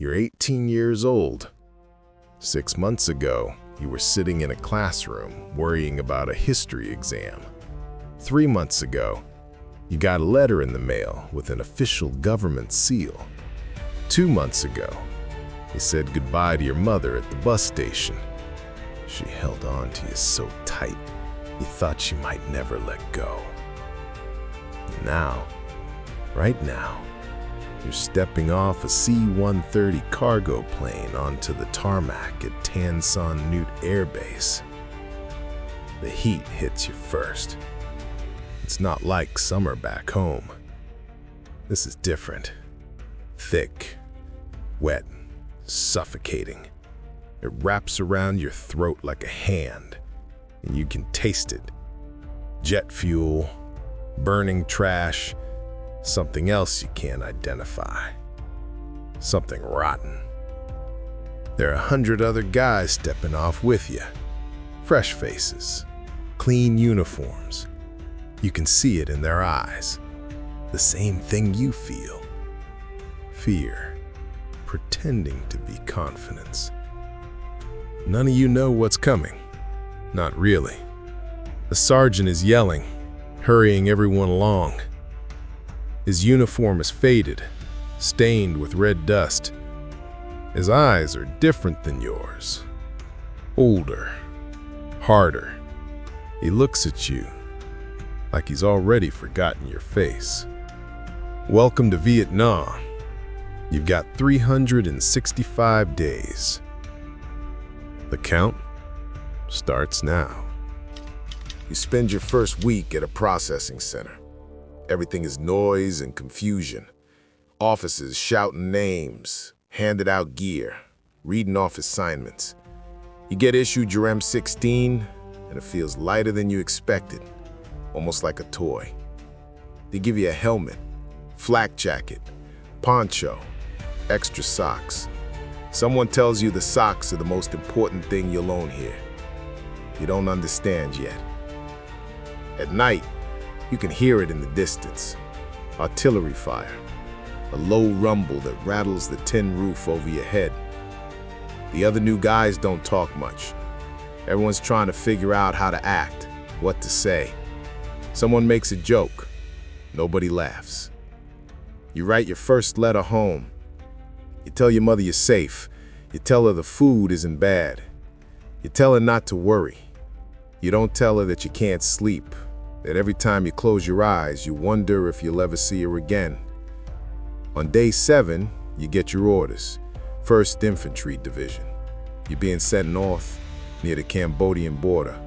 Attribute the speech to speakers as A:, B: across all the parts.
A: You're 18 years old. 6 months ago, you were sitting in a classroom worrying about a history exam. 3 months ago, you got a letter in the mail with an official government seal. 2 months ago, you said goodbye to your mother at the bus station. She held on to you so tight, you thought she might never let go. Now, right now, you're stepping off a C-130 cargo plane onto the tarmac at Tan Son Nhut Air Base. The heat hits you first. It's not like summer back home. This is different. Thick, wet, suffocating. It wraps around your throat like a hand, and you can taste it. Jet fuel, burning trash, something else you can't identify. Something rotten. There are 100 other guys stepping off with you. Fresh faces, clean uniforms. You can see it in their eyes. The same thing you feel. Fear, pretending to be confidence. None of you know what's coming. Not really. The sergeant is yelling, hurrying everyone along. His uniform is faded, stained with red dust. His eyes are different than yours. Older, harder. He looks at you like he's already forgotten your face. Welcome to Vietnam. You've got 365 days. The count starts now. You spend your first week at a processing center. Everything is noise and confusion. Officers shouting names, handed out gear, reading off assignments. You get issued your M16, and it feels lighter than you expected, almost like a toy. They give you a helmet, flak jacket, poncho, extra socks. Someone tells you the socks are the most important thing you'll own here. You don't understand yet. At night, you can hear it in the distance. Artillery fire, a low rumble that rattles the tin roof over your head. The other new guys don't talk much. Everyone's trying to figure out how to act, what to say. Someone makes a joke. Nobody laughs. You write your first letter home. You tell your mother you're safe. You tell her the food isn't bad. You tell her not to worry. You don't tell her that you can't sleep, that every time you close your eyes, you wonder if you'll ever see her again. On day 7, you get your orders. 1st Infantry Division. You're being sent north, near the Cambodian border,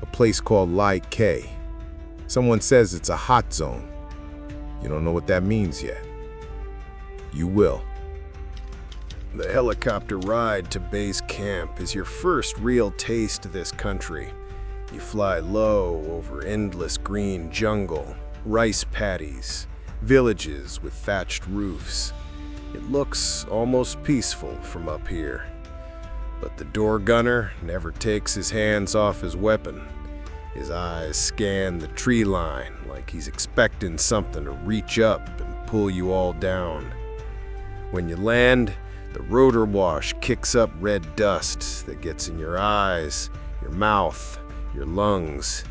A: a place called Lai K. Someone says it's a hot zone. You don't know what that means yet. You will.
B: The helicopter ride to base camp is your first real taste of this country. You fly low over endless green jungle, rice paddies, villages with thatched roofs. It looks almost peaceful from up here. But the door gunner never takes his hands off his weapon. His eyes scan the tree line like he's expecting something to reach up and pull you all down. When you land, the rotor wash kicks up red dust that gets in your eyes, your mouth, your lungs.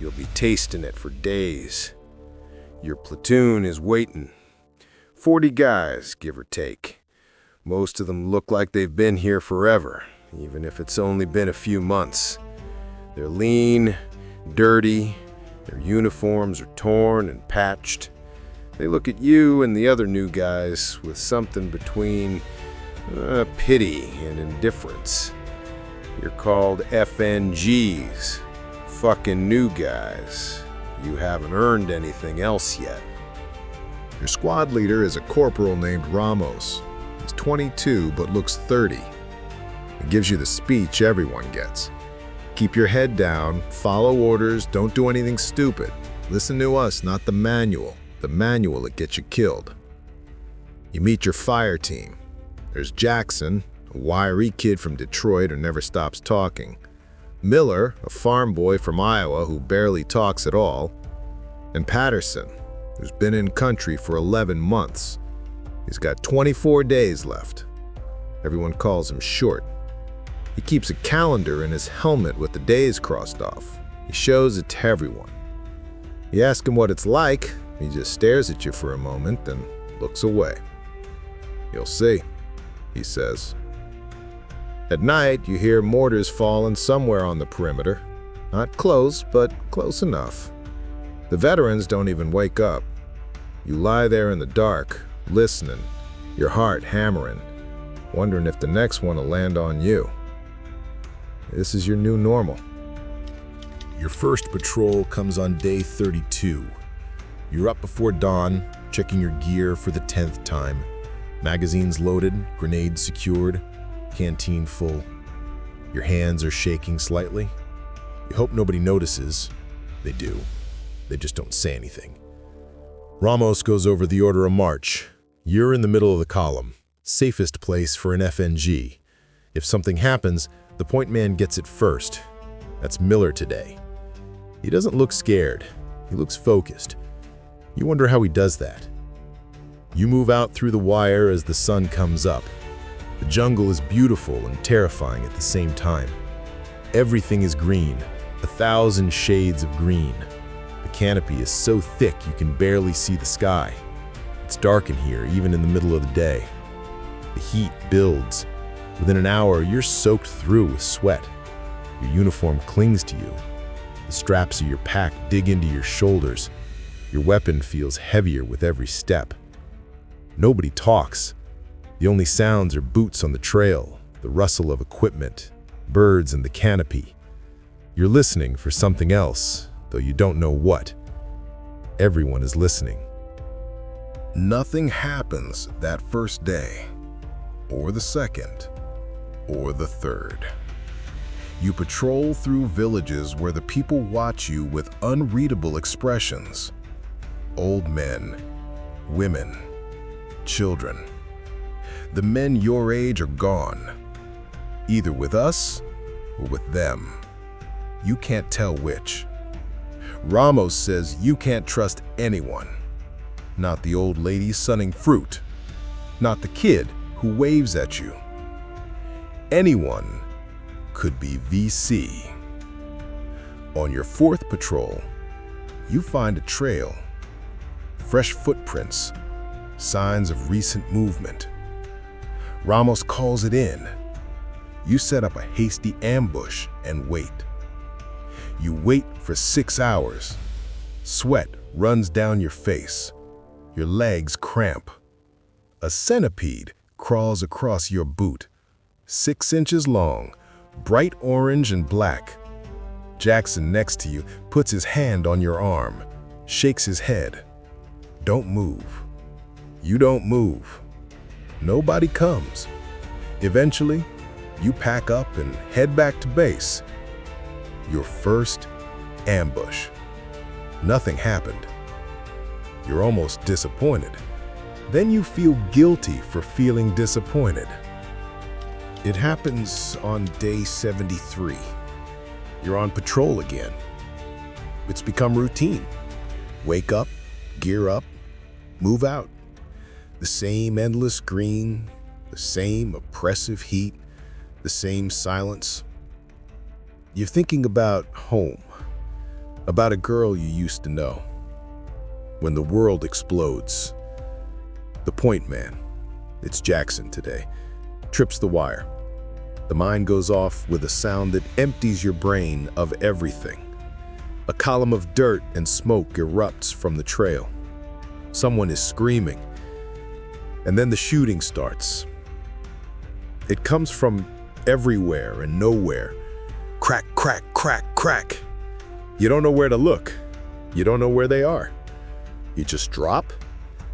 B: You'll be tasting it for days. Your platoon is waiting. 40 guys, give or take. Most of them look like they've been here forever, even if it's only been a few months. They're lean, dirty, their uniforms are torn and patched. They look at you and the other new guys with something between pity and indifference. You're called FNGs, fucking new guys. You haven't earned anything else yet.
A: Your squad leader is a corporal named Ramos. He's 22 but looks 30. He gives you the speech everyone gets. Keep your head down, follow orders, don't do anything stupid. Listen to us, not the manual. The manual that gets you killed. You meet your fire team. There's Jackson, a wiry kid from Detroit who never stops talking. Miller, a farm boy from Iowa who barely talks at all. And Patterson, who's been in country for 11 months. He's got 24 days left.
B: Everyone calls him Short. He keeps a calendar in his helmet with the days crossed off. He shows it to everyone. You ask him what it's like, he just stares at you for a moment, then looks away. "You'll see," he says. At night, you hear mortars falling somewhere on the perimeter. Not close, but close enough. The veterans don't even wake up. You lie there in the dark, listening, your heart hammering, wondering if the next one will land on you. This is your new normal.
A: Your first patrol comes on day 32. You're up before dawn, checking your gear for the 10th time. Magazines loaded, grenades secured, canteen full. Your hands are shaking slightly. You hope nobody notices. They do. They just don't say anything. Ramos goes over the order of march. You're in the middle of the column. Safest place for an FNG. If something happens, the point man gets it first. That's Miller today. He doesn't look scared. He looks focused. You wonder how he does that. You move out through the wire as the sun comes up. The jungle is beautiful and terrifying at the same time. Everything is green, 1,000 shades of green. The canopy is so thick you can barely see the sky. It's dark in here, even in the middle of the day. The heat builds. Within an hour, you're soaked through with sweat. Your uniform clings to you. The straps of your pack dig into your shoulders. Your weapon feels heavier with every step. Nobody talks. The only sounds are boots on the trail, the rustle of equipment, birds in the canopy. You're listening for something else, though you don't know what. Everyone is listening.
B: Nothing happens that first day, or the second, or the third. You patrol through villages where the people watch you with unreadable expressions. Old men, women, children. The men your age are gone, either with us or with them. You can't tell which. Ramos says you can't trust anyone. Not the old lady sunning fruit. Not the kid who waves at you. Anyone could be VC. On your fourth patrol, you find a trail. Fresh footprints, signs of recent movement. Ramos calls it in. You set up a hasty ambush and wait. You wait for 6 hours. Sweat runs down your face. Your legs cramp. A centipede crawls across your boot. 6 inches long, bright orange and black. Jackson next to you puts his hand on your arm, shakes his head. Don't move. You don't move. Nobody comes. Eventually, you pack up and head back to base. Your first ambush. Nothing happened. You're almost disappointed. Then you feel guilty for feeling disappointed.
A: It happens on day 73. You're on patrol again. It's become routine. Wake up, gear up, move out. The same endless green, the same oppressive heat, the same silence. You're thinking about home, about a girl you used to know. When the world explodes, the point man, it's Jackson today, trips the wire. The mine goes off with a sound that empties your brain of everything. A column of dirt and smoke erupts from the trail. Someone is screaming. And then the shooting starts. It comes from everywhere and nowhere. Crack, crack, crack, crack. You don't know where to look. You don't know where they are. You just drop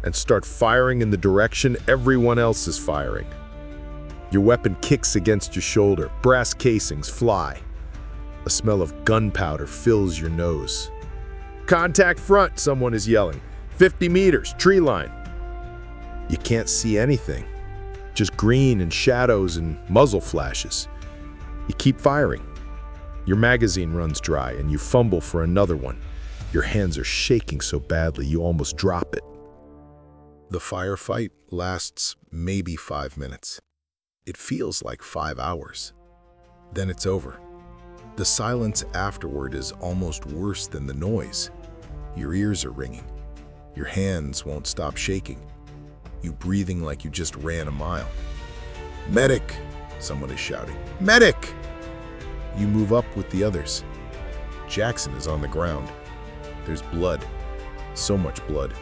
A: and start firing in the direction everyone else is firing. Your weapon kicks against your shoulder. Brass casings fly. A smell of gunpowder fills your nose. Contact front, someone is yelling. 50 meters, tree line. You can't see anything. Just green and shadows and muzzle flashes. You keep firing. Your magazine runs dry and you fumble for another one. Your hands are shaking so badly you almost drop it. The firefight lasts maybe 5 minutes. It feels like 5 hours. Then it's over. The silence afterward is almost worse than the noise. Your ears are ringing. Your hands won't stop shaking. You breathing like you just ran a mile. "Medic!" someone is shouting. "Medic!" You move up with the others. Jackson is on the ground. There's blood. So much blood.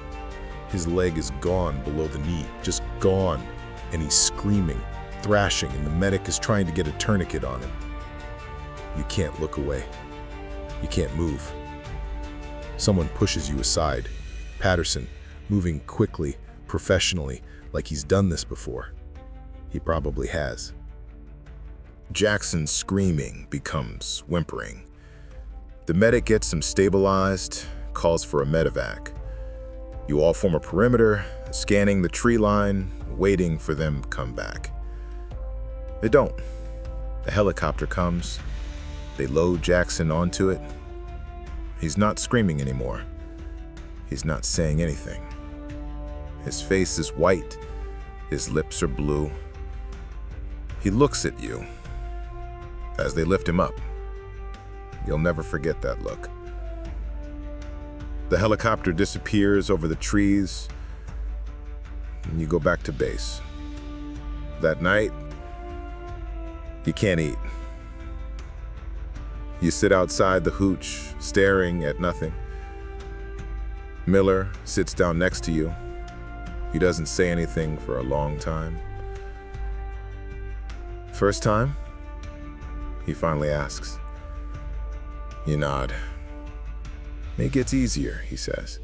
A: His leg is gone below the knee, just gone, and he's screaming, thrashing, and the medic is trying to get a tourniquet on him. You can't look away. You can't move. Someone pushes you aside. Patterson, moving quickly, professionally, like he's done this before. He probably has. Jackson's screaming becomes whimpering. The medic gets him stabilized, calls for a medevac. You all form a perimeter, scanning the tree line, waiting for them to come back. They don't. The helicopter comes. They load Jackson onto it. He's not screaming anymore. He's not saying anything. His face is white. His lips are blue. He looks at you as they lift him up. You'll never forget that look. The helicopter disappears over the trees, and you go back to base. That night, you can't eat. You sit outside the hooch, staring at nothing. Miller sits down next to you. He doesn't say anything for a long time. "First time?" he finally asks. You nod. "It gets easier," he says.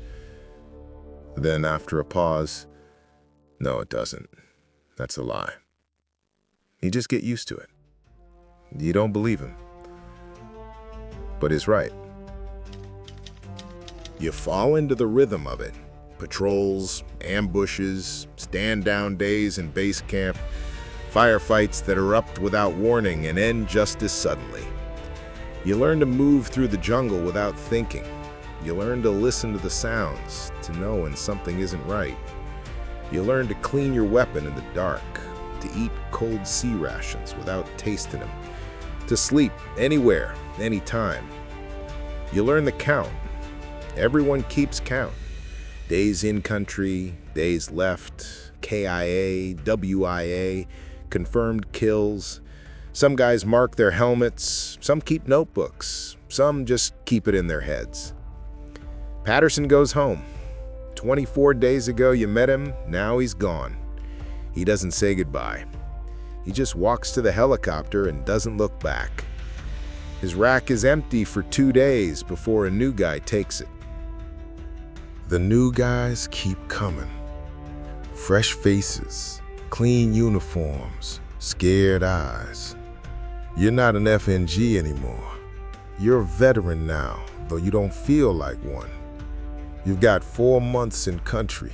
A: Then after a pause, "No, it doesn't. That's a lie. You just get used to it." You don't believe him, but he's right. You fall into the rhythm of it. Patrols, ambushes, stand-down days in base camp, firefights that erupt without warning and end just as suddenly. You learn to move through the jungle without thinking. You learn to listen to the sounds, to know when something isn't right. You learn to clean your weapon in the dark, to eat cold sea rations without tasting them, to sleep anywhere, anytime. You learn to count. Everyone keeps count. Days in country, days left, KIA, WIA, confirmed kills. Some guys mark their helmets, some keep notebooks, some just keep it in their heads. Patterson goes home. 24 days ago you met him, now he's gone. He doesn't say goodbye. He just walks to the helicopter and doesn't look back. His rack is empty for 2 days before a new guy takes it. The new guys keep coming. Fresh faces, clean uniforms, scared eyes. You're not an FNG anymore. You're a veteran now, though you don't feel like one. You've got 4 months in country.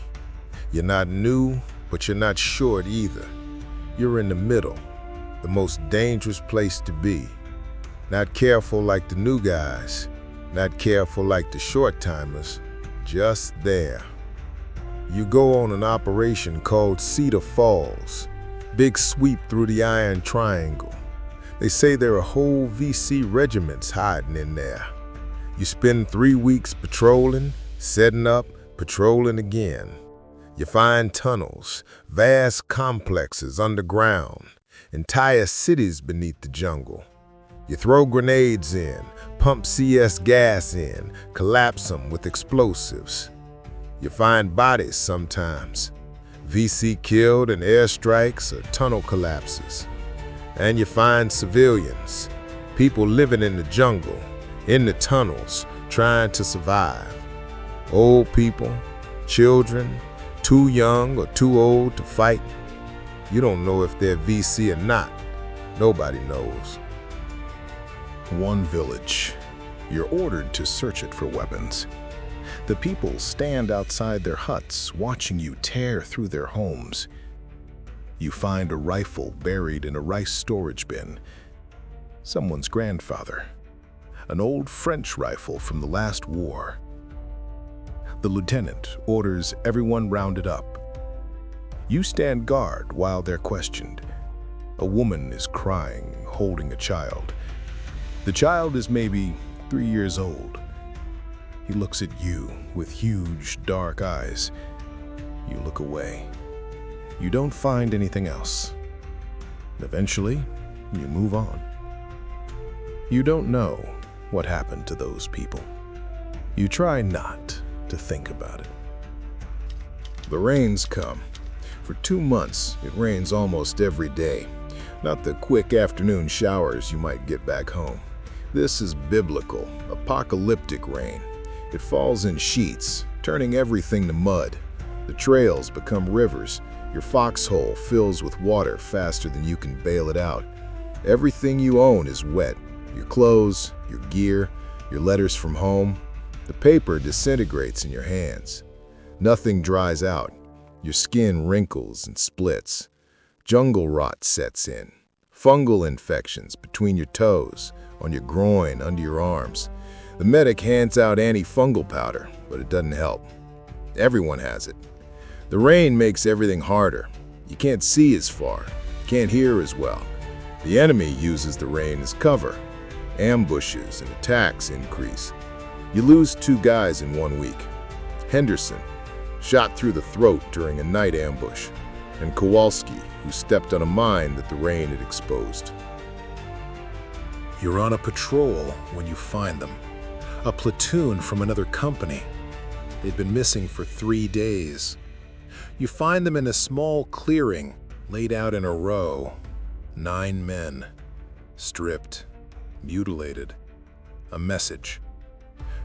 A: You're not new, but you're not short either. You're in the middle, the most dangerous place to be. Not careful like the new guys, not careful like the short-timers, just there. You go on an operation called Cedar Falls. Big sweep through the Iron Triangle. They say there are whole VC regiments hiding in there. You spend 3 weeks patrolling, setting up, patrolling again. You find tunnels, vast complexes underground, entire cities beneath the jungle. You throw grenades in, pump CS gas in, collapse them with explosives. You find bodies sometimes. VC killed in airstrikes or tunnel collapses. And you find civilians, people living in the jungle, in the tunnels, trying to survive. Old people, children, too young or too old to fight. You don't know if they're VC or not. Nobody knows. One village. You're ordered to search it for weapons. The people stand outside their huts, watching you tear through their homes. You find a rifle buried in a rice storage bin. Someone's grandfather. An old French rifle from the last war. The lieutenant orders everyone rounded up. You stand guard while they're questioned.
B: A woman is crying, holding a child. The child is maybe 3 years old. He looks at you with huge, dark eyes. You look away. You don't find anything else. Eventually, you move on. You don't know what happened to those people. You try not to think about it. The rains come. For 2 months, it rains almost every day. Not the quick afternoon showers you might get back home. This is biblical, apocalyptic rain. It falls in sheets, turning everything to mud. The trails become rivers. Your foxhole fills with water faster than you can bail it out. Everything you own is wet. Your clothes, your gear, your letters from home. The paper disintegrates in your hands. Nothing dries out. Your skin wrinkles and splits. Jungle rot sets in. Fungal infections between your toes, on your groin, under your arms. The medic hands out antifungal powder, but it doesn't help. Everyone has it. The rain makes everything harder. You can't see as far, can't hear as well. The enemy uses the rain as cover. Ambushes and attacks increase. You lose 2 guys in 1 week. Henderson, shot through the throat during a night ambush, and Kowalski, who stepped on a mine that the rain had exposed.
C: You're on a patrol when you find them. A platoon from another company. They'd been missing for 3 days. You find them in a small clearing, laid out in a row. 9 men, stripped, mutilated. A message.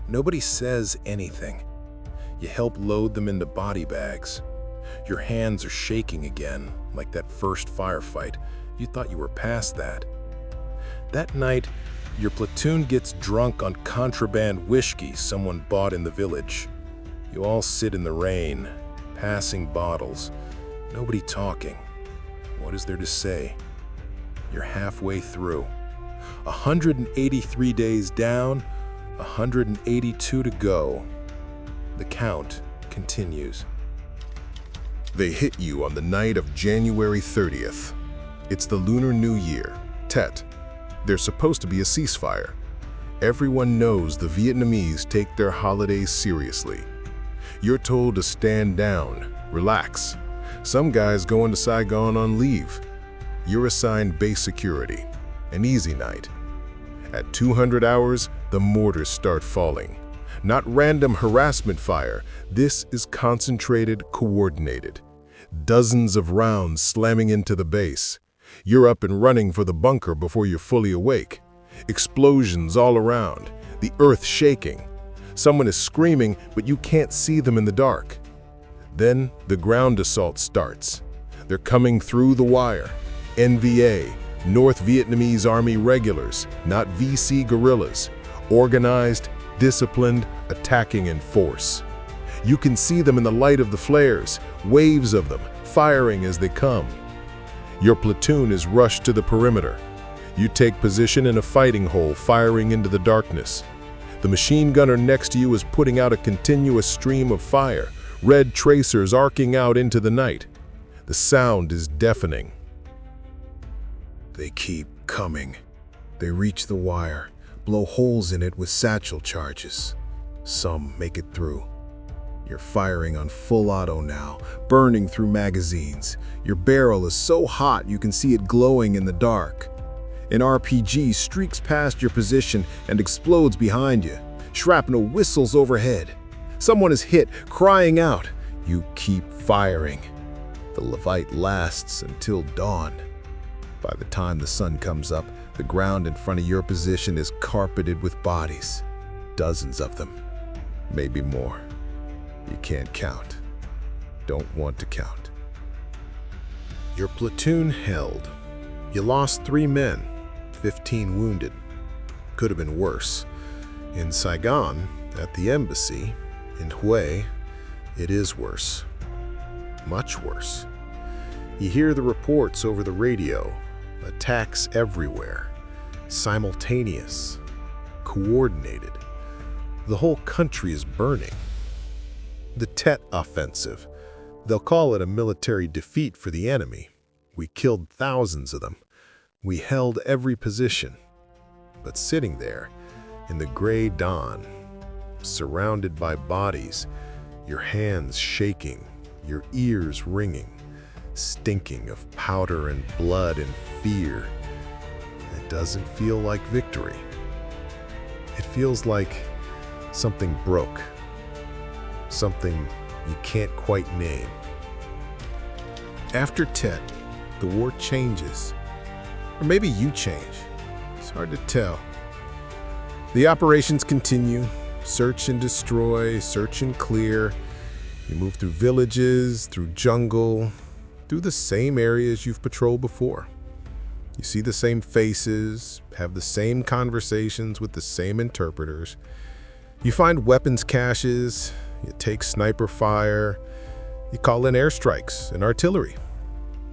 C: Nobody says anything. You help load them into body bags. Your hands are shaking again, like that first firefight. You thought you were past that. That night, your platoon gets drunk on contraband whiskey someone bought in the village. You all sit in the rain, passing bottles, nobody talking. What is there to say? You're halfway through. 183 days down, 182 to go. The count continues.
B: They hit you on the night of January 30th. It's the Lunar New Year, Tet. There's supposed to be a ceasefire. Everyone knows the Vietnamese take their holidays seriously. You're told to stand down, relax. Some guys go into Saigon on leave. You're assigned base security. An easy night. At 200 hours, the mortars start falling. Not random harassment fire. This is concentrated, coordinated. Dozens of rounds slamming into the base. You're up and running for the bunker before you're fully awake. Explosions all around, the earth shaking. Someone is screaming, but you can't see them in the dark. Then the ground assault starts. They're coming through the wire. NVA, North Vietnamese Army regulars, not VC guerrillas. Organized, disciplined, attacking in force. You can see them in the light of the flares, waves of them, firing as they come. Your platoon is rushed to the perimeter. You take position in a fighting hole, firing into the darkness. The machine gunner next to you is putting out a continuous stream of fire, red tracers arcing out into the night. The sound is deafening. They keep coming. They reach the wire, blow holes in it with satchel charges. Some make it through. You're firing on full auto now, burning through magazines. Your barrel is so hot you can see it glowing in the dark. An RPG streaks past your position and explodes behind you. Shrapnel whistles overhead. Someone is hit, crying out. You keep firing. The Levite lasts until dawn. By the time the sun comes up, the ground in front of your position is carpeted with bodies. Dozens of them, maybe more. You can't count. Don't want to count. Your platoon held. You lost 3 men, 15 wounded. Could have been worse. In Saigon, at the embassy, in Hue, it is worse. Much worse. You hear the reports over the radio. Attacks everywhere. Simultaneous. Coordinated. The whole country is burning. The Tet Offensive. They'll call it a military defeat for the enemy. We killed thousands of them. We held every position, but sitting there in the gray dawn, surrounded by bodies, your hands shaking, your ears ringing, stinking of powder and blood and fear, it doesn't feel like victory. It feels like something broke, something you can't quite name. After Tet, the war changes. Or maybe you change. It's hard to tell. The operations continue. Search and destroy, search and clear. You move through villages, through jungle, through the same areas you've patrolled before. You see the same faces, have the same conversations with the same interpreters. You find weapons caches, you take sniper fire, you call in airstrikes and artillery.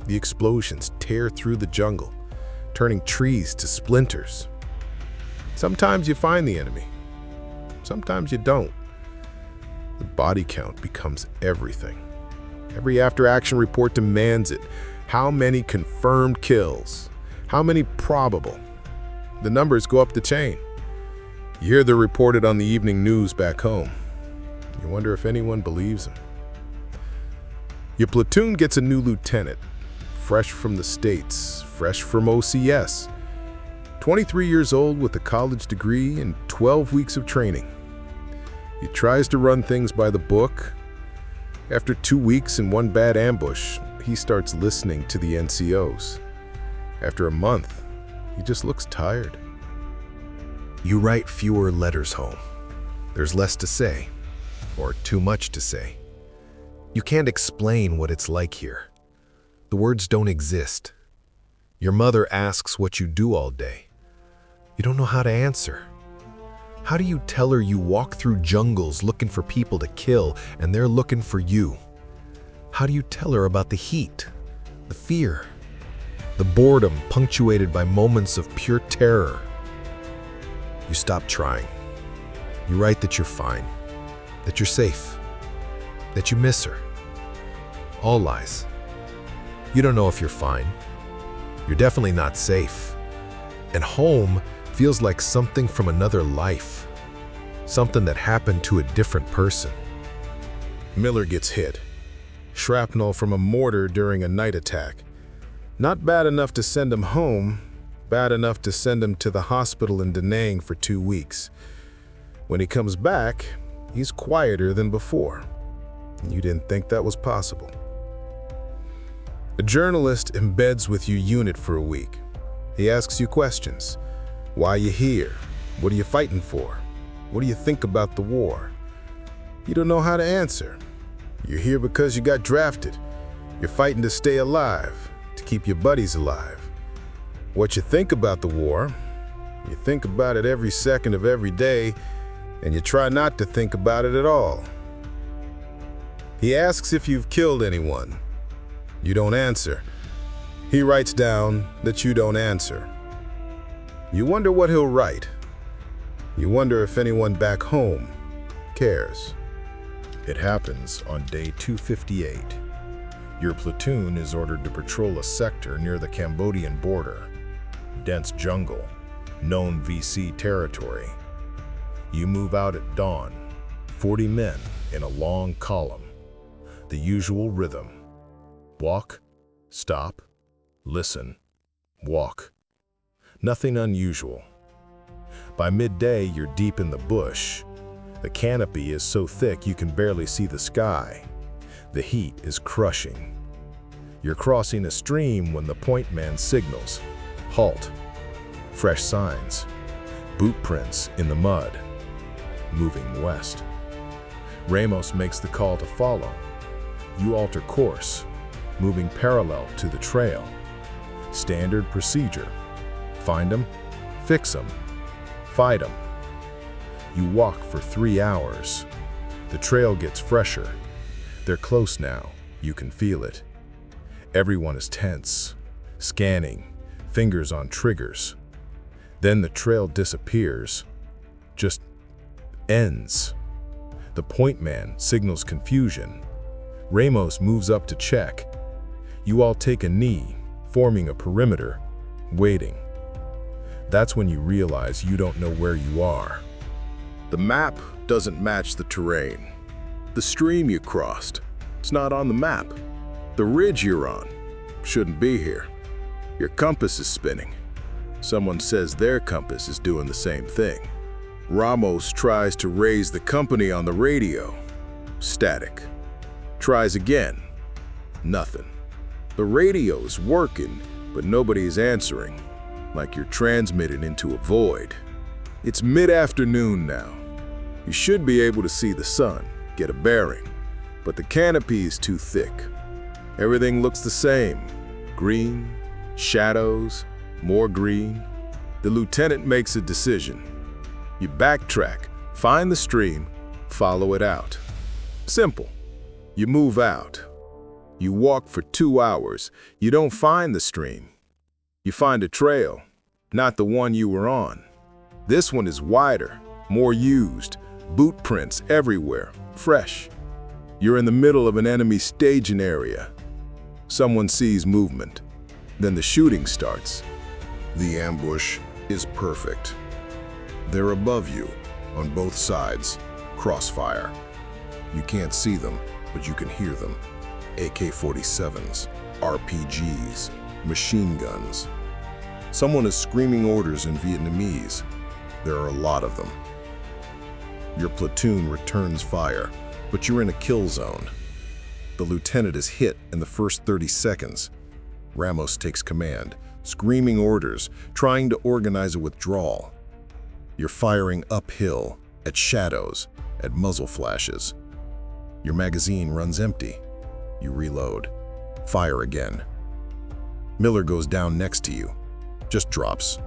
B: The explosions tear through the jungle, turning trees to splinters. Sometimes you find the enemy, sometimes you don't. The body count becomes everything. Every after-action report demands it. How many confirmed kills? How many probable? The numbers go up the chain. You hear they're reported on the evening news back home. You wonder if anyone believes them. Your platoon gets a new lieutenant, fresh from the States, fresh from OCS. 23 years old with a college degree and 12 weeks of training. He tries to run things by the book. After 2 weeks and one bad ambush, he starts listening to the NCOs. After a month, he just looks tired. You write fewer letters home. There's less to say, or too much to say. You can't explain what it's like here. The words don't exist. Your mother asks what you do all day. You don't know how to answer. How do you tell her you walk through jungles looking for people to kill and they're looking for you? How do you tell her about the heat, the fear, the boredom punctuated by moments of pure terror? You stop trying. You write that you're fine, that you're safe, that you miss her. All lies. You don't know if you're fine. You're definitely not safe. And home feels like something from another life, something that happened to a different person. Miller gets hit. Shrapnel from a mortar during a night attack. Not bad enough to send him home, bad enough to send him to the hospital in Da Nang for 2 weeks. When he comes back, he's quieter than before. You didn't think that was possible. A journalist embeds with your unit for a week. He asks you questions. Why are you here? What are you fighting for? What do you think about the war? You don't know how to answer. You're here because you got drafted. You're fighting to stay alive, to keep your buddies alive. What you think about the war, you think about it every second of every day, and you try not to think about it at all. He asks if you've killed anyone. You don't answer. He writes down that you don't answer. You wonder what he'll write. You wonder if anyone back home cares. It happens on day 258. Your platoon is ordered to patrol a sector near the Cambodian border. Dense jungle, known VC territory. You move out at dawn, 40 men in a long column. The usual rhythm. Walk, stop, listen, walk. Nothing unusual. By midday, you're deep in the bush. The canopy is so thick you can barely see the sky. The heat is crushing. You're crossing a stream when the point man signals. Halt. Fresh signs. Boot prints in the mud. Moving west. Ramos makes the call to follow. You alter course, moving parallel to the trail. Standard procedure. Find them, fix them, fight them. You walk for 3 hours. The trail gets fresher. They're close now. You can feel it. Everyone is tense, scanning, fingers on triggers. Then the trail disappears, just ends. The point man signals confusion. Ramos moves up to check. You all take a knee, forming a perimeter.
A: waiting. That's when you realize you don't know where you are.
C: The map doesn't match the terrain. The stream you crossed, it's not on the map. The ridge you're on shouldn't be here. Your compass is spinning. Someone says their compass is doing the same thing. Ramos tries to raise the company on the radio. Static. Tries again. Nothing. The radio's working, but nobody's answering, like you're transmitted into a void. It's mid-afternoon now. You should be able to see the sun, get a bearing, but the canopy is too thick. Everything looks the same. Green, shadows, more green. The lieutenant makes a decision. You backtrack, find the stream, follow it out. Simple. You move out. You walk for 2 hours. You don't find the stream. You find a trail, not the one you were on. This one is wider, more used, boot prints everywhere, fresh. You're in the middle of an enemy staging area. Someone sees movement. Then the shooting starts.
D: The ambush is perfect. They're above you, on both sides, crossfire. You can't see them, but you can hear them. AK-47s, RPGs, machine guns. Someone is screaming orders in Vietnamese. There are a lot of them. Your platoon returns fire, but you're in a kill zone. The lieutenant is hit in the first 30 seconds. Ramos takes command, screaming orders, trying to organize a withdrawal. You're firing uphill, at shadows, at muzzle flashes. Your magazine runs empty. You reload. Fire again. Miller goes down next to you. Just drops.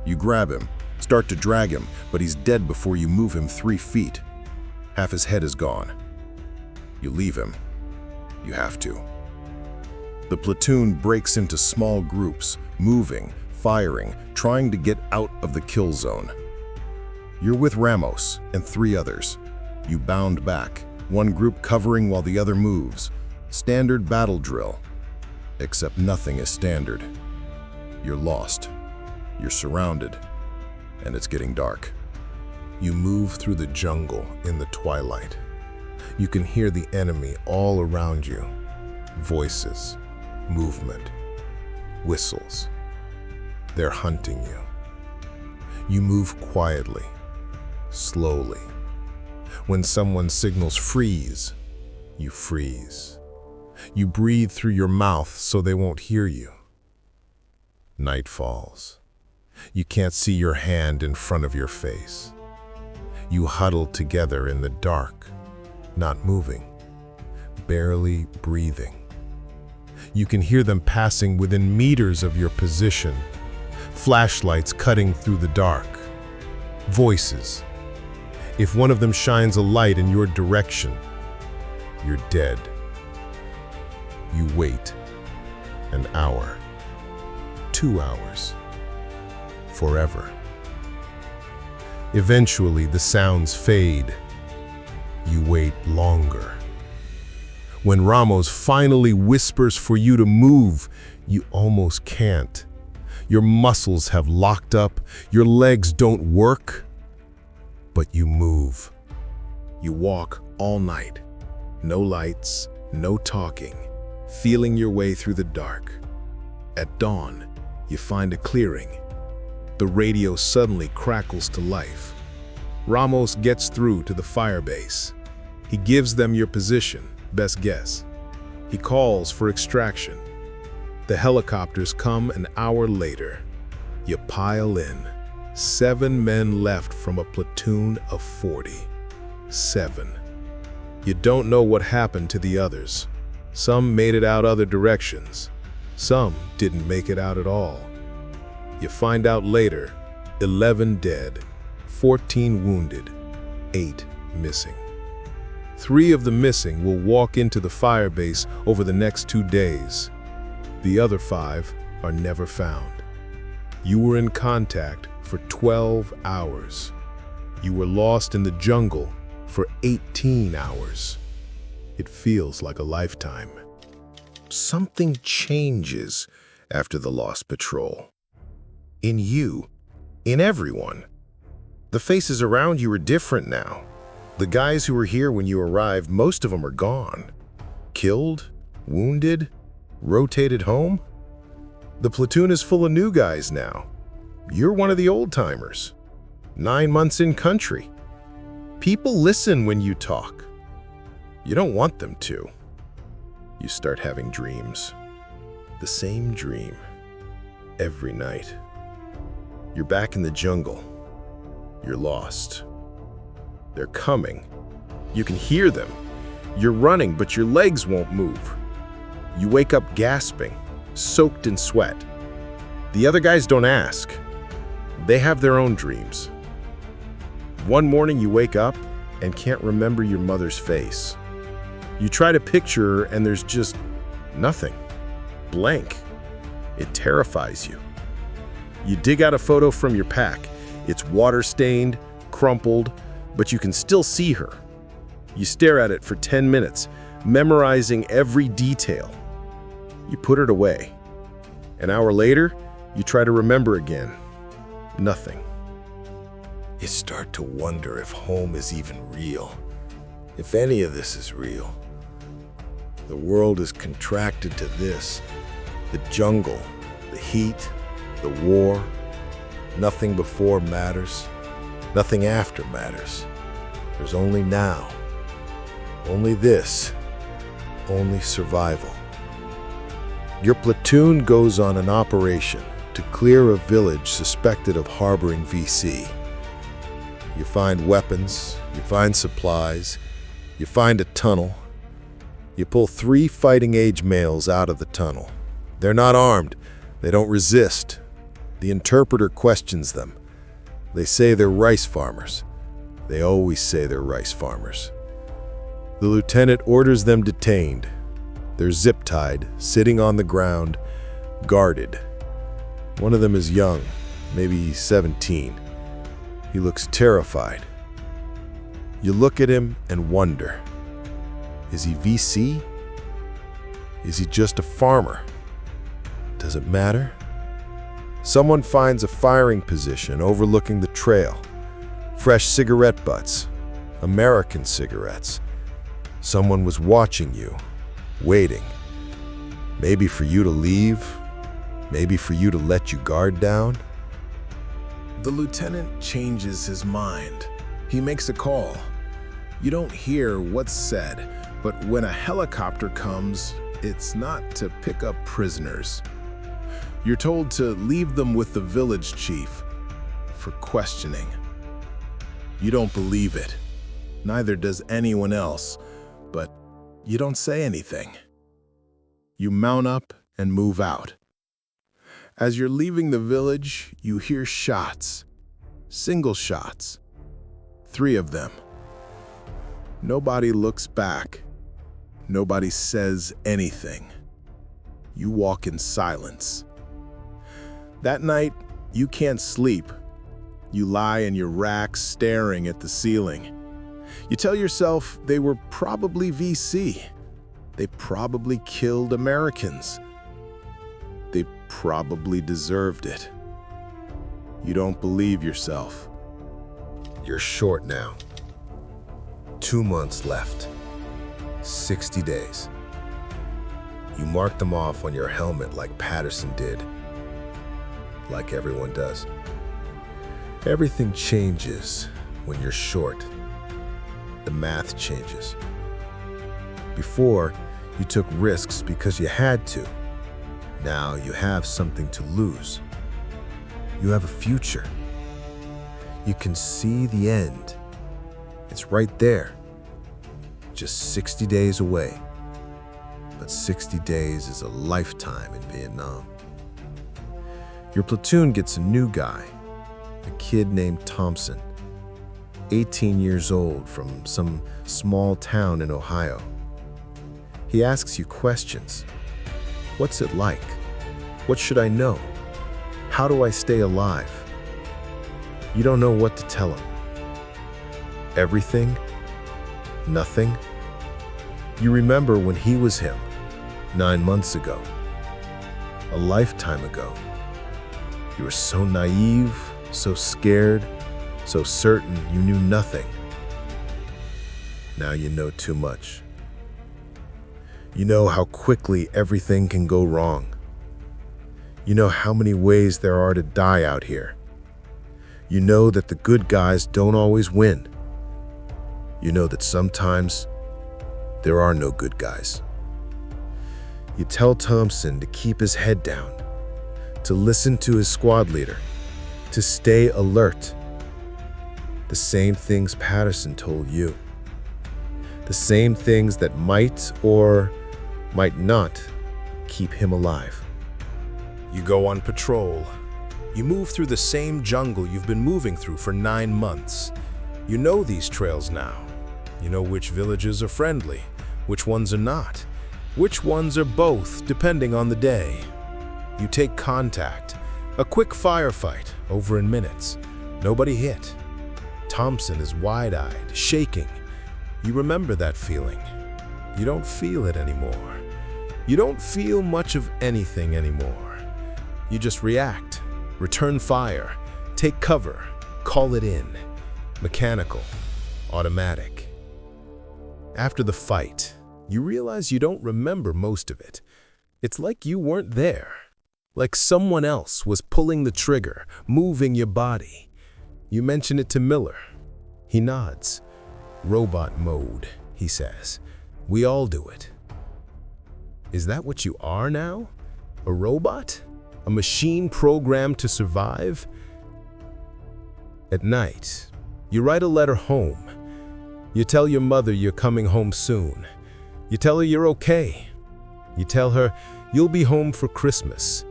D: You grab him, start to drag him, but he's dead before you move him 3 feet. Half his head is gone. You leave him. You have to. The platoon breaks into small groups, moving, firing, trying to get out of the kill zone. You're with Ramos and 3 others. You bound back, one group covering while the other moves. Standard battle drill. Except nothing is standard. You're lost. You're surrounded. And it's getting dark.
A: You move through the jungle in the twilight. You can hear the enemy all around you. Voices, movement, whistles. They're hunting you. You move quietly, slowly. When someone signals freeze, you freeze. You breathe through your mouth so they won't hear you. Night falls. You can't see your hand in front of your face. You huddle together in the dark, not moving, barely breathing. You can hear them passing within meters of your position, flashlights cutting through the dark, voices. If one of them shines a light in your direction, you're dead. You wait. An hour. 2 hours. Forever. Eventually, the sounds fade. You wait longer. When Ramos finally whispers for you to move, you almost can't. Your muscles have locked up, your legs don't work, but you move. You walk all night. No lights, no talking, feeling your way through the dark. At dawn, you find a clearing. The radio suddenly crackles to life. Ramos gets through to the fire base. He gives them your position, best guess. He calls for extraction. The helicopters come an hour later. You pile in. 7 men left from a platoon of 40. 7. You don't know what happened to the others. Some made it out other directions. Some didn't make it out at all. You find out later, 11 dead, 14 wounded, 8 missing. 3 of the missing will walk into the fire base over the next 2 days. The other 5 are never found. You were in contact for 12 hours. You were lost in the jungle for 18 hours. It feels like a lifetime. Something changes after the lost patrol. In you, in everyone. The faces around you are different now. The guys who were here when you arrived, most of them are gone. Killed, wounded, rotated home. The platoon is full of new guys now. You're one of the old-timers. 9 months in country. People listen when you talk. You don't want them to. You start having dreams. The same dream. Every night. You're back in the jungle. You're lost. They're coming. You can hear them. You're running, but your legs won't move. You wake up gasping, soaked in sweat. The other guys don't ask. They have their own dreams. One morning you wake up and can't remember your mother's face. You try to picture her and there's just nothing. Blank. It terrifies you. You dig out a photo from your pack. It's water-stained, crumpled, but you can still see her. You stare at it for 10 minutes, memorizing every detail. You put it away. An hour later, you try to remember again. Nothing. You start to wonder if home is even real, if any of this is real. The world is contracted to this. The jungle, the heat, the war. Nothing before matters. Nothing after matters. There's only now. Only this. Only survival. Your platoon goes on an operation to clear a village suspected of harboring VC. You find weapons, you find supplies, you find a tunnel. You pull 3 fighting-age males out of the tunnel. They're not armed. They don't resist. The interpreter questions them. They say they're rice farmers. They always say they're rice farmers. The lieutenant orders them detained. They're zip-tied, sitting on the ground, guarded. One of them is young, maybe 17. He looks terrified. You look at him and wonder. Is he VC? Is he just a farmer? Does it matter? Someone finds a firing position overlooking the trail. Fresh cigarette butts. American cigarettes. Someone was watching you, waiting. Maybe for you to leave. Maybe for you to let you guard down.
C: The lieutenant changes his mind. He makes a call. You don't hear what's said, but when a helicopter comes, it's not to pick up prisoners. You're told to leave them with the village chief for questioning. You don't believe it. Neither does anyone else, but you don't say anything. You mount up and move out. As you're leaving the village, you hear shots. Single shots. 3 of them. Nobody looks back. Nobody says anything. You walk in silence. That night, you can't sleep. You lie in your rack staring at the ceiling. You tell yourself they were probably VC. They probably killed Americans. They probably deserved it. You don't believe yourself.
A: You're short now. 2 months left. 60 days. You mark them off on your helmet like Patterson did. Like everyone does. Everything changes when you're short. The math changes. Before, you took risks because you had to. Now you have something to lose. You have a future. You can see the end. It's right there. Just 60 days away. But 60 days is a lifetime in Vietnam. Your platoon gets a new guy, a kid named Thompson, 18 years old from some small town in Ohio. He asks you questions. What's it like? What should I know? How do I stay alive? You don't know what to tell him. Everything? Nothing? You remember when he was him, 9 months ago.
B: a lifetime ago. You were so naive, so scared, so certain you knew nothing. Now you know too much. You know how quickly everything can go wrong. You know how many ways there are to die out here. You know that the good guys don't always win. You know that sometimes there are no good guys. You tell Thompson to keep his head down, to listen to his squad leader, to stay alert. The same things Patterson told you. The same things that might or might not keep him alive.
A: You go on patrol. You move through the same jungle you've been moving through for 9 months. You know these trails now. You know which villages are friendly, which ones are not, which ones are both, depending on the day. You take contact. A quick firefight, over in minutes. Nobody hit. Thompson is wide-eyed, shaking. You remember that feeling. You don't feel it anymore. You don't feel much of anything anymore. You just react, return fire, take cover, call it in. Mechanical, automatic. After the fight, you realize you don't remember most of it. It's like you weren't there. Like someone else was pulling the trigger, moving your body. You mention it to Miller. He nods. Robot mode, he says. We all do it. Is that what you are now? A robot? A machine programmed to survive? At night, you write a letter home. You tell your mother you're coming home soon. You tell her you're okay. You tell her you'll be home for Christmas.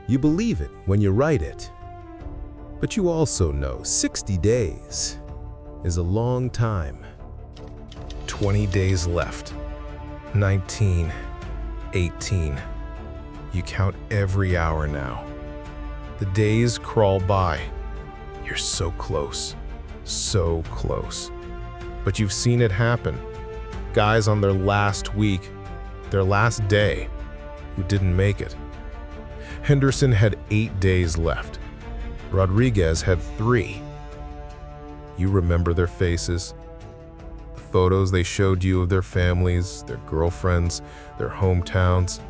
A: You believe it when you write it. But you also know 60 days is a long time. 20 days left. 19, 18. You count every hour now. The days crawl by. You're so close, so close. But you've seen it happen. Guys on their last week, their last day, who didn't make it. Henderson had 8 days left. Rodriguez had 3. You remember their faces, the photos they showed you of their families, their girlfriends, their hometowns.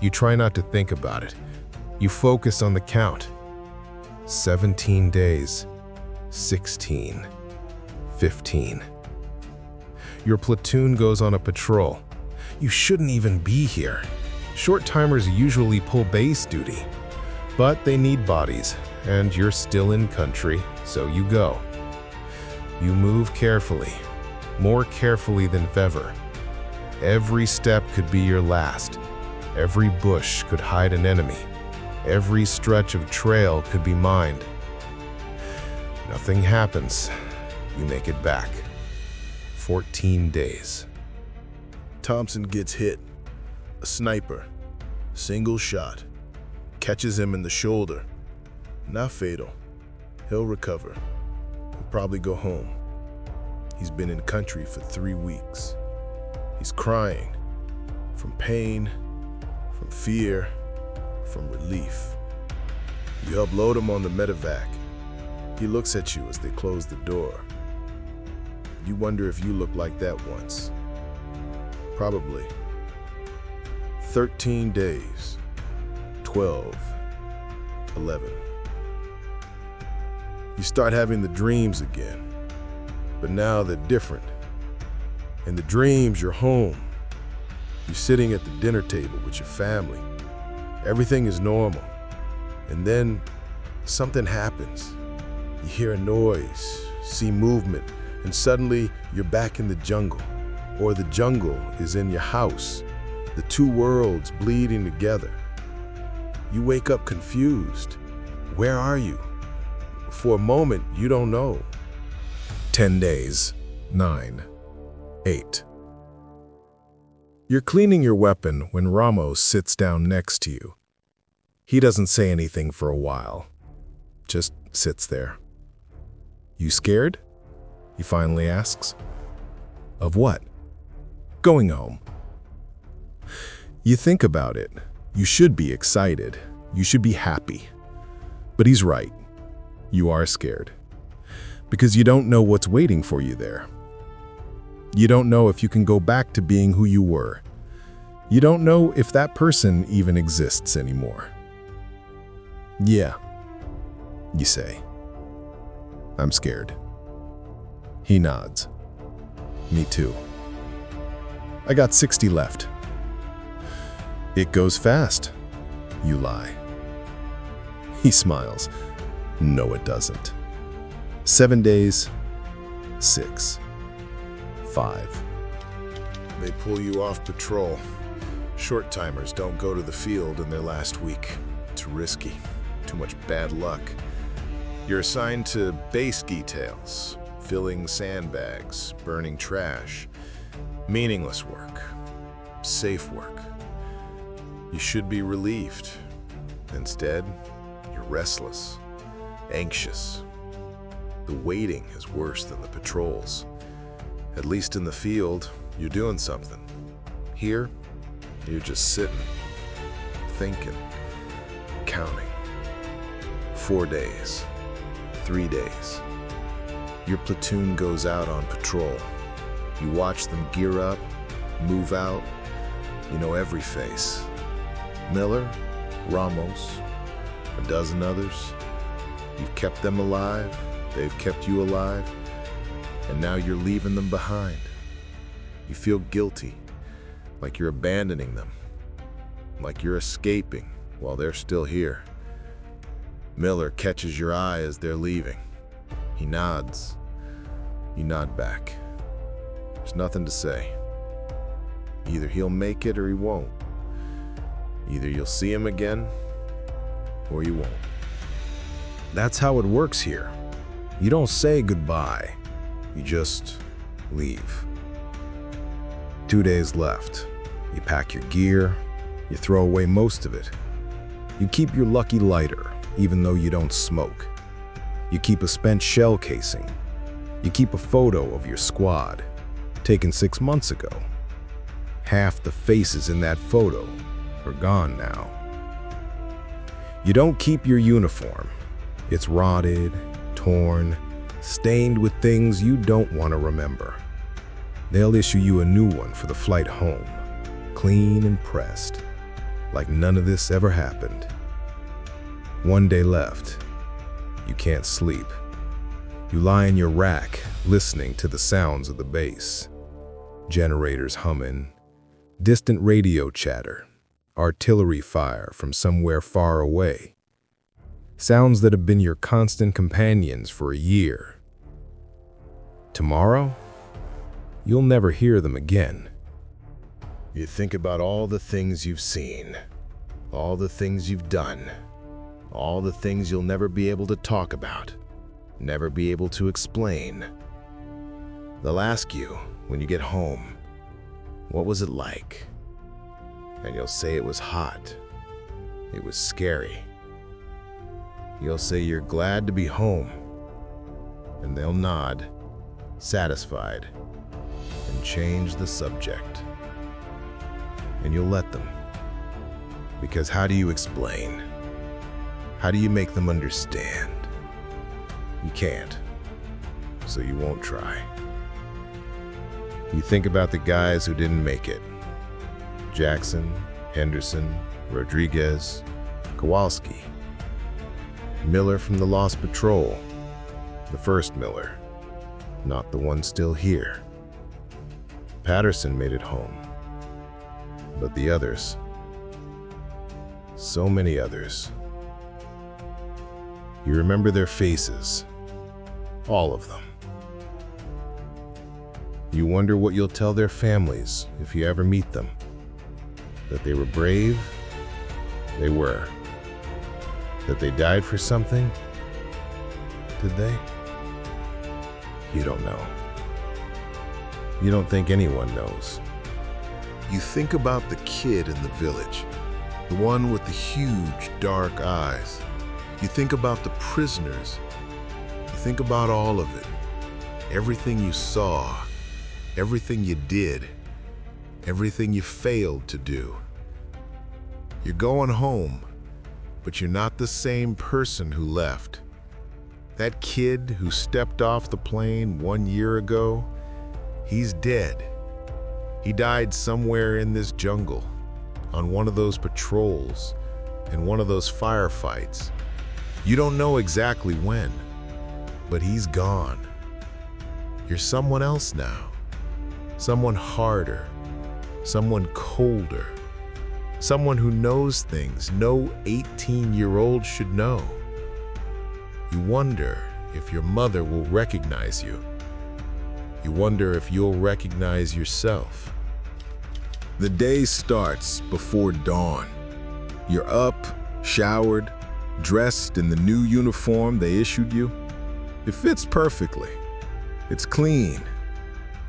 A: You try not to think about it. You focus on the count. 17 days, 16, 15. Your platoon goes on a patrol. You shouldn't even be here. Short-timers usually pull base duty, but they need bodies, and you're still in country, so you go. You move carefully, more carefully than ever. Every step could be your last. Every bush could hide an enemy. Every stretch of trail could be mined. Nothing happens. You make it back. 14 days.
B: Thompson gets hit. A sniper. Single shot. Catches him in the shoulder. Not fatal. He'll recover. He'll probably go home. He's been in country for 3 weeks. He's crying. From pain, from fear, from relief. You help load him on the medevac. He looks at you as they close the door. You wonder if you looked like that once. Probably. 13 days. 12. 11. You start having the dreams again. But now they're different. In the dreams, you're home. You're sitting at the dinner table with your family. Everything is normal. And then something happens. You hear a noise, see movement, and suddenly you're back in the jungle. Or the jungle is in your house. The two worlds bleeding together. You wake up confused. Where are you? For a moment, you don't know.
A: 10 days. 9, 8. You're cleaning your weapon when Ramos sits down next to you. He doesn't say anything for a while. Just sits there. You scared? He finally asks. Of what? Going home. You think about it. You should be excited. You should be happy. But he's right. You are scared. Because you don't know what's waiting for you there. You don't know if you can go back to being who you were. You don't know if that person even exists anymore. Yeah, you say. I'm scared. He nods. Me too. I got 60 left. It goes fast. You lie. He smiles. No, it doesn't. 7 days, 6, 5.
D: They pull you off patrol. Short-timers don't go to the field in their last week. Too risky. Too much bad luck. You're assigned to base details, filling sandbags, burning trash. Meaningless work. Safe work. You should be relieved. Instead, you're restless, anxious. The waiting is worse than the patrols. At least in the field, you're doing something. Here, you're just sitting, thinking, counting. 4 days, 3 days. Your platoon goes out on patrol. You watch them gear up, move out. You know every face. Miller, Ramos, a dozen others. You've kept them alive, they've kept you alive, and now you're leaving them behind. You feel guilty, like you're abandoning them, like you're escaping while they're still here. Miller catches your eye as they're leaving. He nods. You nod back. There's nothing to say. Either he'll make it or he won't. Either you'll see him again, or you won't. That's how it works here. You don't say goodbye. You just leave. 2 days left. You pack your gear. You throw away most of it. You keep your lucky lighter, even though you don't smoke. You keep a spent shell casing. You keep a photo of your squad, taken 6 months ago. Half the faces in that photo are gone now. You don't keep your uniform. It's rotted, torn, stained with things you don't want to remember. They'll issue you a new one for the flight home, clean and pressed, like none of this ever happened. 1 day left. You can't sleep. You lie in your rack, listening to the sounds of the base. Generators humming, distant radio chatter, artillery fire from somewhere far away. Sounds that have been your constant companions for a year. Tomorrow, you'll never hear them again. You think about all the things you've seen, all the things you've done, all the things you'll never be able to talk about, never be able to explain. They'll ask you when you get home, what was it like? And you'll say it was hot. It was scary. You'll say you're glad to be home. And they'll nod, satisfied, and change the subject. And you'll let them. Because how do you explain? How do you make them understand? You can't. So you won't try. You think about the guys who didn't make it. Jackson, Henderson, Rodriguez, Kowalski. Miller from the Lost Patrol. The first Miller, not the one still here. Patterson made it home. But the others, so many others. You remember their faces, all of them. You wonder what you'll tell their families if you ever meet them. That they were brave? They were. That they died for something? Did they? You don't know. You don't think anyone knows. You think about the kid in the village, the one with the huge dark eyes. You think about the prisoners. You think about all of it. Everything you saw, everything you did, everything you failed to do.
A: You're going home, but you're not the same person who left. That kid who stepped off the plane 1 year ago, he's dead. He died somewhere in this jungle, on one of those patrols, in one of those firefights. You don't know exactly when, but he's gone. You're someone else now. Someone harder, someone colder, someone who knows things no 18-year-old should know. You wonder if your mother will recognize you. You wonder if you'll recognize yourself.
D: The day starts before dawn. You're up, showered, dressed in the new uniform they issued you. It fits perfectly. It's clean.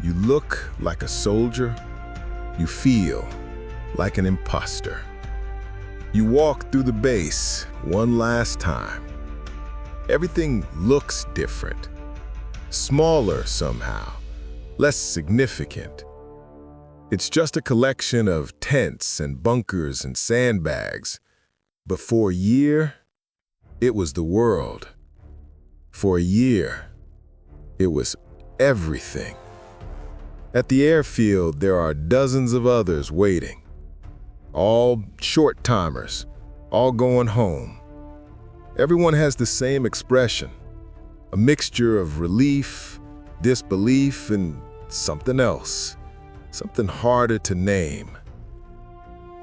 D: You look like a soldier. You feel like an imposter. You walk through the base one last time. Everything looks different. Smaller somehow, less significant. It's just a collection of tents and bunkers and sandbags. But for a year, it was the world. For a year, it was everything. At the airfield, there are dozens of others waiting. All short-timers, all going home. Everyone has the same expression, a mixture of relief, disbelief, and something else, something harder to name.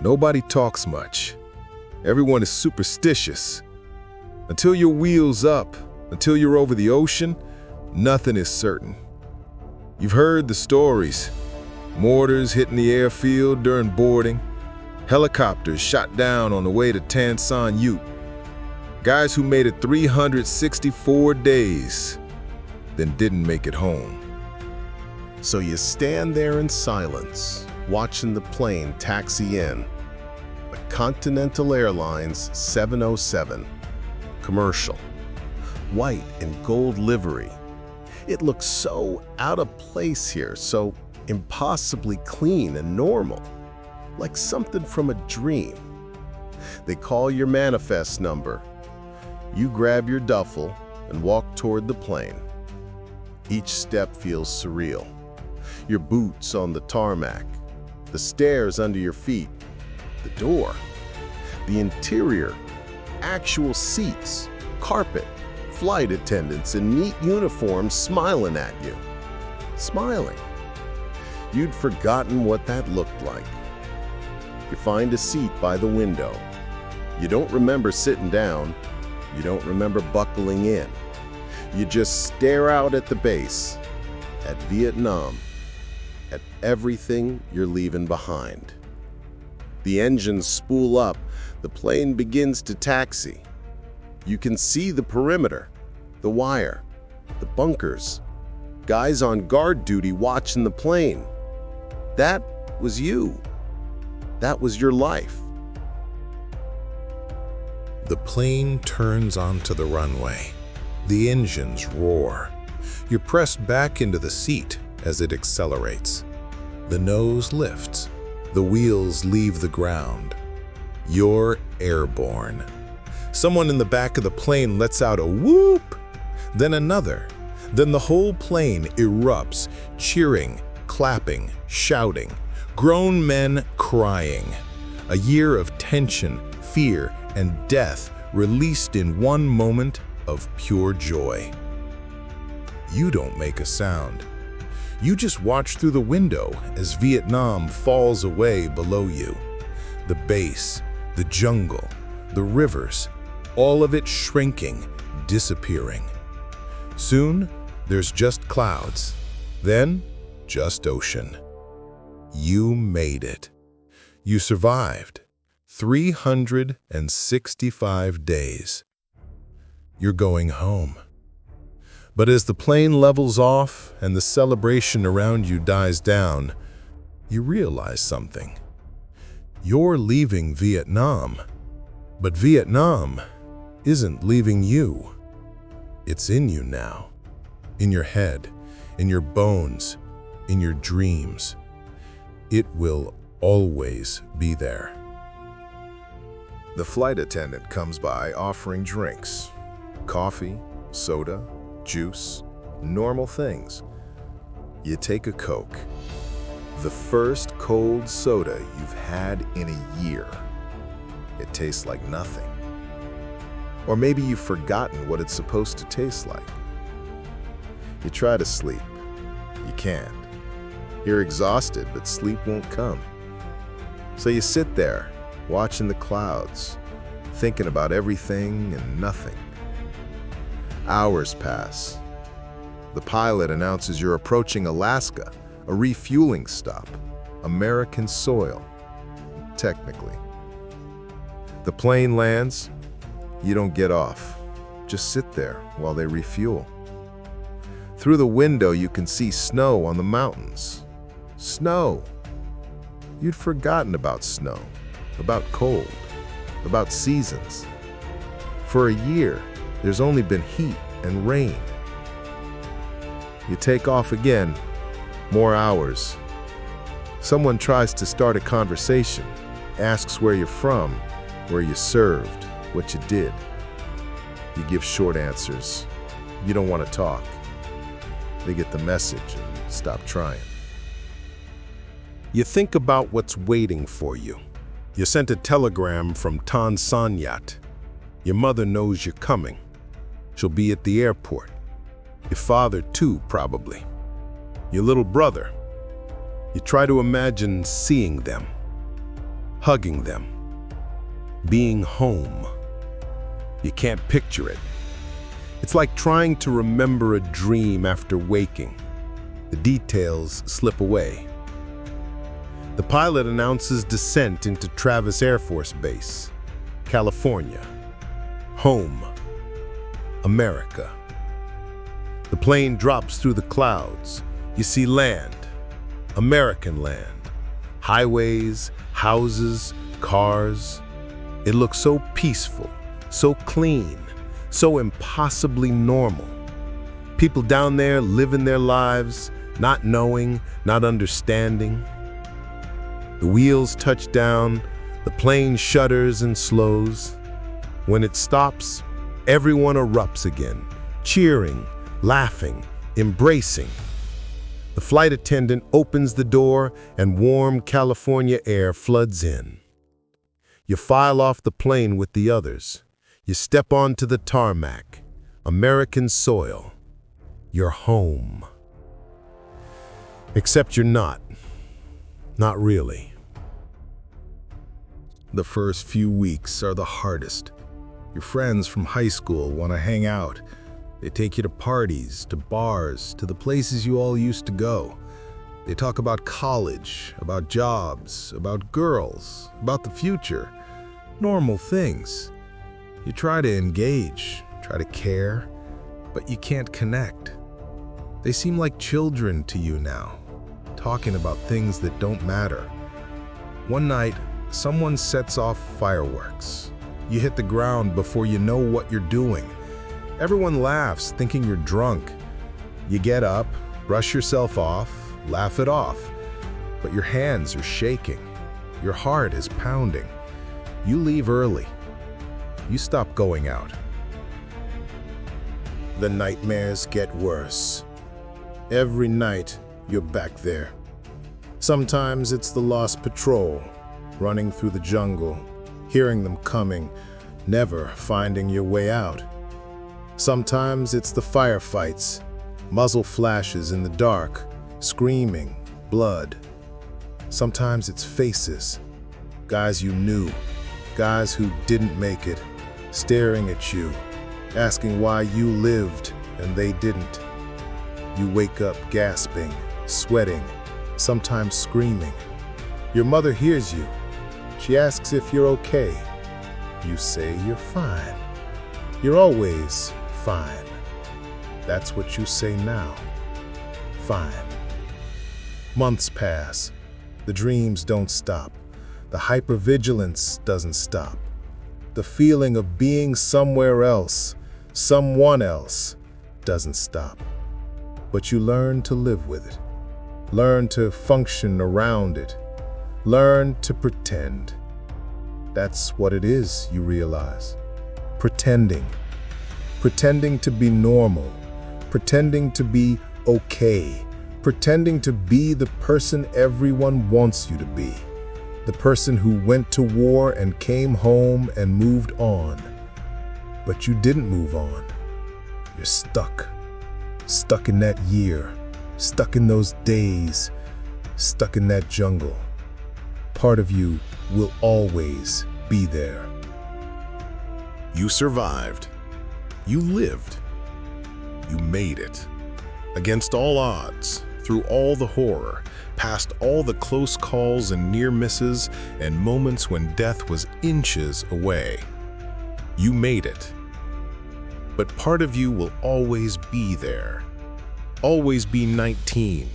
D: Nobody talks much. Everyone is superstitious. Until your wheel's up, until you're over the ocean, nothing is certain. You've heard the stories. Mortars hitting the airfield during boarding, helicopters shot down on the way to Tan Son Nhut, guys who made it 364 days, then didn't make it home.
A: So you stand there in silence, watching the plane taxi in. The Continental Airlines 707, commercial, white and gold livery. It looks so out of place here, so impossibly clean and normal, like something from a dream. They call your manifest number. You grab your duffel and walk toward the plane. Each step feels surreal. Your boots on the tarmac, the stairs under your feet, the door, the interior, actual seats, carpet, flight attendants in neat uniforms smiling at you. Smiling. You'd forgotten what that looked like. You find a seat by the window. You don't remember sitting down. You don't remember buckling in. You just stare out at the base, at Vietnam, at everything you're leaving behind. The engines spool up. The plane begins to taxi. You can see the perimeter, the wire, the bunkers, guys on guard duty watching the plane. That was you. That was your life.
C: The plane turns onto the runway. The engines roar. You're pressed back into the seat as it accelerates. The nose lifts. The wheels leave the ground. You're airborne. Someone in the back of the plane lets out a whoop, then another. Then the whole plane erupts, cheering, clapping, shouting. Grown men crying. A year of tension, fear, and death released in one moment of pure joy. You don't make a sound. You just watch through the window as Vietnam falls away below you. The base, the jungle, the rivers, all of it shrinking, disappearing. Soon, there's just clouds, then just ocean. You made it. You survived 365 days. You're going home. But as the plane levels off and the celebration around you dies down, you realize something. You're leaving Vietnam, but Vietnam isn't leaving you. It's in you now, in your head, in your bones, in your dreams. It will always be there.
A: The flight attendant comes by offering drinks. Coffee, soda, juice, normal things. You take a Coke. The first cold soda you've had in a year. It tastes like nothing. Or maybe you've forgotten what it's supposed to taste like. You try to sleep. You can't. You're exhausted, but sleep won't come. So you sit there, watching the clouds, thinking about everything and nothing. Hours pass. The pilot announces you're approaching Alaska, a refueling stop, American soil, technically. The plane lands. You don't get off. Just sit there while they refuel. Through the window, you can see snow on the mountains. Snow. You'd forgotten about snow, about cold, about seasons. For a year, there's only been heat and rain. You take off again, more hours. Someone tries to start a conversation, asks where you're from, where you served, what you did. You give short answers. You don't want to talk. They get the message and stop trying. You think about what's waiting for you. You sent a telegram from Tan Son Nhut. Your mother knows you're coming. She'll be at the airport. Your father too, probably. Your little brother. You try to imagine seeing them, hugging them, being home. You can't picture it. It's like trying to remember a dream after waking. The details slip away. The pilot announces descent into Travis Air Force Base, California. Home. America. The plane drops through the clouds. You see land. American land. Highways, houses, cars. It looks so peaceful, so clean, so impossibly normal. People down there living their lives, not knowing, not understanding. The wheels touch down, the plane shudders and slows. When it stops, everyone erupts again, cheering, laughing, embracing. The flight attendant opens the door and warm California air floods in. You file off the plane with the others. You step onto the tarmac, American soil. You're home. Except you're not. Not really. The first few weeks are the hardest. Your friends from high school want to hang out. They take you to parties, to bars, to the places you all used to go. They talk about college, about jobs, about girls, about the future. Normal things. You try to engage, try to care, but you can't connect. They seem like children to you now, talking about things that don't matter. One night, someone sets off fireworks. You hit the ground before you know what you're doing. Everyone laughs, thinking you're drunk. You get up, brush yourself off, laugh it off. But your hands are shaking. Your heart is pounding. You leave early. You stop going out. The nightmares get worse. Every night, you're back there. Sometimes it's the lost patrol, running through the jungle, hearing them coming, never finding your way out. Sometimes it's the firefights, muzzle flashes in the dark, screaming, blood. Sometimes it's faces, guys you knew, guys who didn't make it, staring at you, asking why you lived and they didn't. You wake up gasping, sweating, sometimes screaming. Your mother hears you. She asks if you're okay. You say you're fine. You're always fine. That's what you say now. Fine. Months pass. The dreams don't stop. The hypervigilance doesn't stop. The feeling of being somewhere else, someone else, doesn't stop. But you learn to live with it. Learn to function around it. Learn to pretend. That's what it is, you realize. Pretending. Pretending to be normal. Pretending to be okay. Pretending to be the person everyone wants you to be. The person who went to war and came home and moved on. But you didn't move on. You're stuck. Stuck in that year. Stuck in those days. Stuck in that jungle. Part of you will always be there.
D: You survived. You lived. You made it. Against all odds, through all the horror, past all the close calls and near misses and moments when death was inches away. You made it. But part of you will always be there. Always be 19.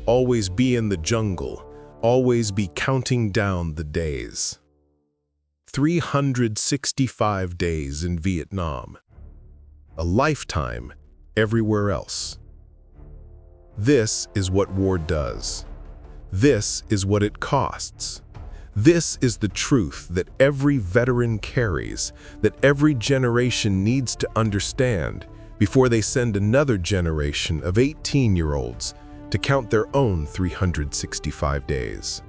D: Always be in the jungle. Always be counting down the days. 365 days in Vietnam. A lifetime everywhere else. This is what war does. This is what it costs. This is the truth that every veteran carries, that every generation needs to understand before they send another generation of 18-year-olds to count their own 365 days.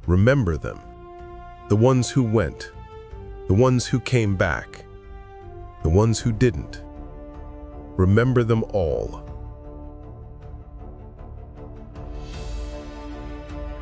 D: Remember them, the ones who went, the ones who came back, the ones who didn't. Remember them all.